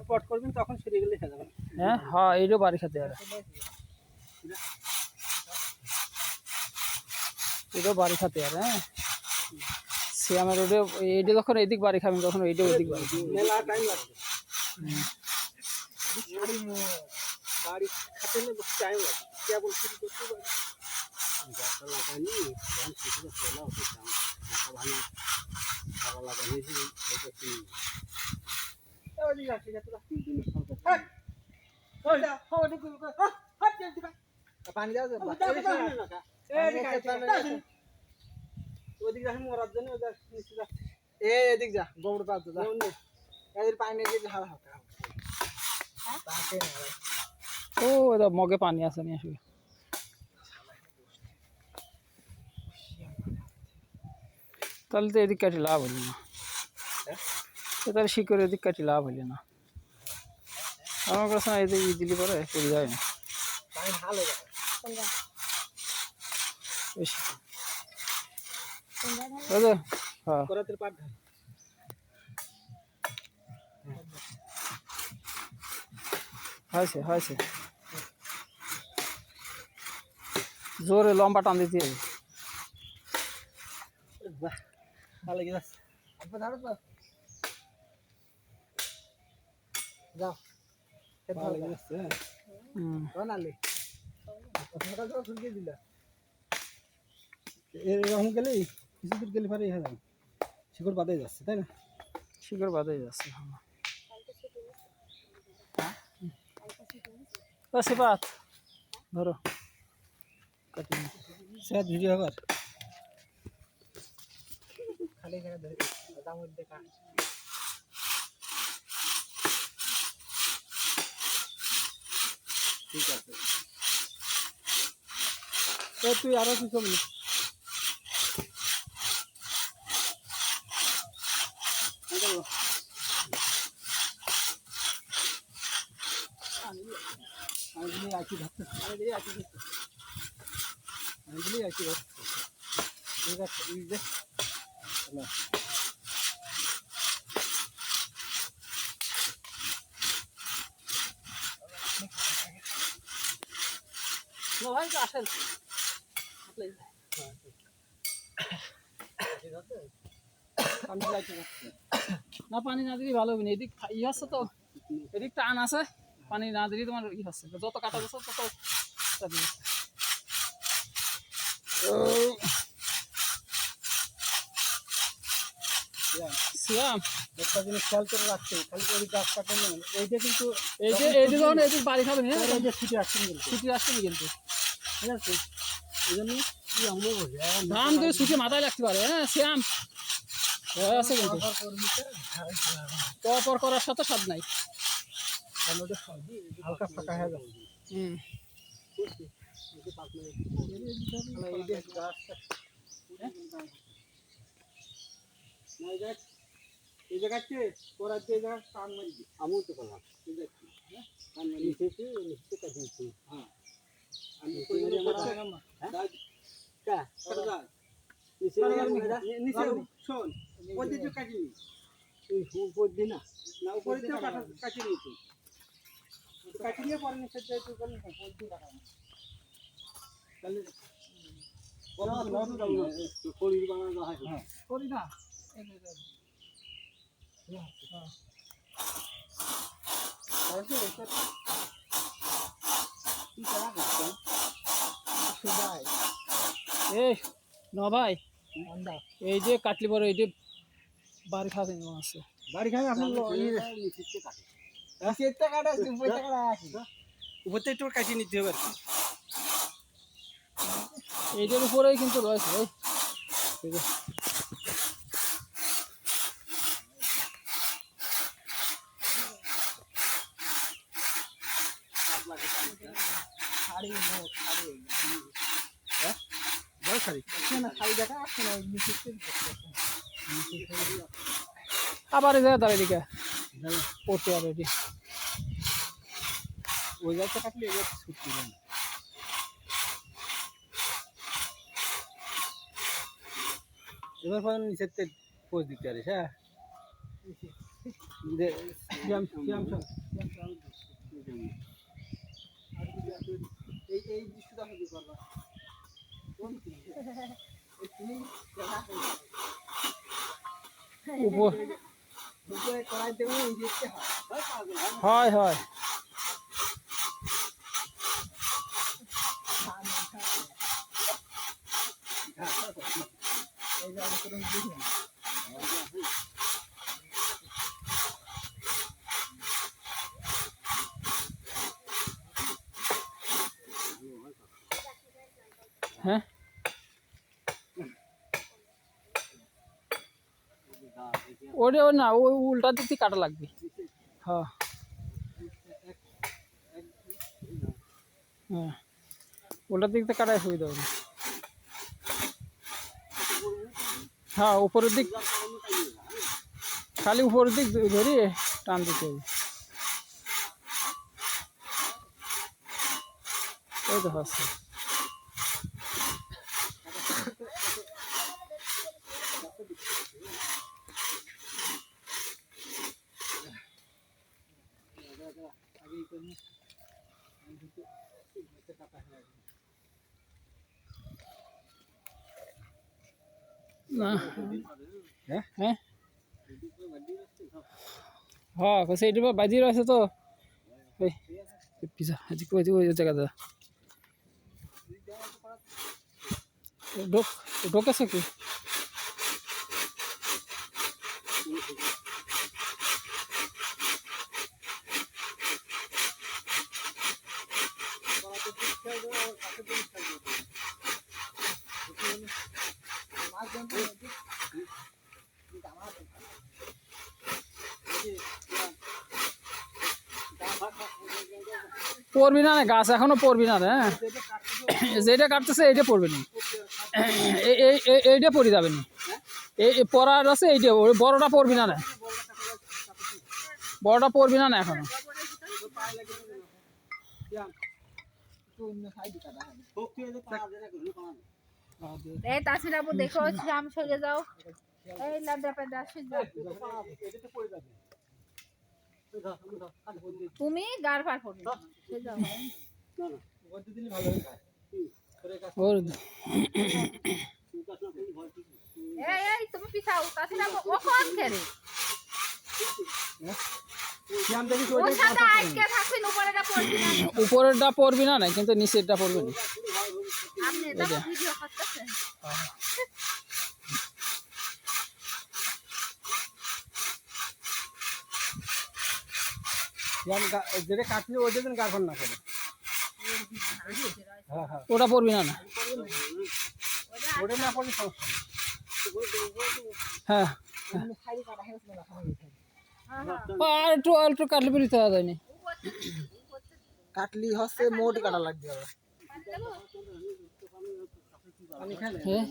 পট করবেন তখন সেরে গেলে হ্যাঁ হ্যাঁ এইটাও বাড়ি খাতে আর এটাও বাড়ি খাতে আর হ্যাঁ শ্যামের রোডে এইটা যখন এদিক বাড়ি খাবেন তখন এইটা ওইদিক বাড়ি মেলা টাইম লাগবে বাড়ি খাতে টাইম লাগবে কেবল শুরু করতে পারি গাছটা লাগাইনি যখন কিছুটা তোলা হতো মাথা ভাঙা সারা লাগাই এটা কিনি পানি দাও ওদিকে যাচ্ছি মরার জন্য এদিক যা গোবর পাত এদের পানি নিয়ে হাল হালকা ও এটা মগে পানি আছে নিয়ে আসবে তাহলে তো এদিক কাটি লাভ হইল না তাহলে শিকড় এদিক কাটি লাভ হইল না আমার কাছে না এদিকে দিলি পরে পড়ে যায় না পানি ভালো হ্যাঁ করাতের পাট ধান হয়েছে হয়েছে জোরে লম্বা টান দিতে হবে ভালো কি যাচ্ছে ধারো তো যাও ভালো যাচ্ছে নালে দিলা এরকম গেলেই কিছু দূর গেলে পারে হয়ে যাবে শিকড় বাদে যাচ্ছে তাই না শিকড় বাদে যাচ্ছে সিপাত ধরো কাটি সেটা ভিডিও আবার খালি এখানে ধরে দামের দেখা ঠিক আছে তুই আরো কিছু মিনিট আমি আছি ধরতে ঠিক আছে ভাই আসেন না পানি না দিলে ভালো হবে না এদিক ই আছে তো এদিক টান আছে পানি না দিলে তোমার ই হচ্ছে যত কাটা যাচ্ছে তত সিয়াম একটা জিনিস খেয়াল করে রাখতে খালি ওই গাছ কাটলে এইটা কিন্তু এই যে যখন এদিক বাড়ি খাবেন এই যে ছুটি আসছেন কিন্তু ঠিক আছে এই জন্য কি আমরা ধান দিয়ে ছুটি মাথায় লাগতে পারে হ্যাঁ শ্যাম আছে কিন্তু পর করার সাথে স্বাদ নাই হালকা ফাঁকা হয়ে যাবে এই জায়গাতে করার যে জায়গা টান মারি আমিও তো করলাম ঠিক আছে টান মারি নিচে কাটিয়েছি হ্যাঁ আমি নিচে শোন ওই যে কাটিনি উপর দিয়ে না উপরে তো কাটি নিয়েছি কাটি নিয়ে পরে নিচে তুই করলি তাহলে কড়ি বানানো হয় হ্যাঁ করি না এই ন ভাই এই যে কাটলি বড় এই যে বাড়ি খাওয়া আছে বাড়ি খাবে আপনার উপর থেকে একটু কাটিয়ে নিতে হবে এইটার উপরেই কিন্তু রয়েছে ঠিক আছে আবার দাঁড়াই দিকে পড়তে হবে ওই গাছটা কাটলে এবার ছুটতে না। এবার পর্যন্ত নিচের থেকে পোজ দিতে পারিস, হ্যাঁ? এই দৃশ্যটা হতে পারবা উপর উপরে কড়াই দেবো, এই দেখতে হয় হয় হ্যাঁ ওটা না ওই উল্টা দিক থেকে কাটা লাগবে হ্যাঁ হ্যাঁ উল্টা দিক থেকে কাটাই সুবিধা হবে হ্যাঁ উপরের দিক খালি উপরের দিক ধরিয়ে টান দিতে হবে ওই তো হচ্ছে না হ্যাঁ হ্যাঁ হ্যাঁ সেইটা বাজি রয়েছে তো ওই পিছা ওই ওই জায়গাটা ঢোকেছে কি পড়বি না গাছ এখনো পড়বি না রে যেটা কাটতেছে এইটা পড়বে না এইটা পড়ে যাবে না এই পড়ার আছে এইটা বড়টা পড়বি না বড়টা পড়বি না এখনো এই তাছাড়া আপু দেখো শাম সরে যাও এই লাড্ডা পেডা আসে যাও তুমি গার পার করবে সে যাও ওর এই তুমি পিছাও তাছাড়া আপু ও কোন খেরে ওর সাথে আজকে থাকবেন উপরেটা পড়বি না উপরেরটা পড়বি না কিন্তু নিচেরটা পড়বে না আপনি এটা ভিডিও করতেছেন যেটা কাটলে ওই দেখবেন গার্ফন না করে ওটা পড়বি না ওটা না পড়লে সমস্যা নেই হ্যাঁ আর একটু একটু কাটলে বেরিয়ে দেওয়া যায়নি কাটলি হচ্ছে মোটি কাটা লাগবে আবার হ্যাঁ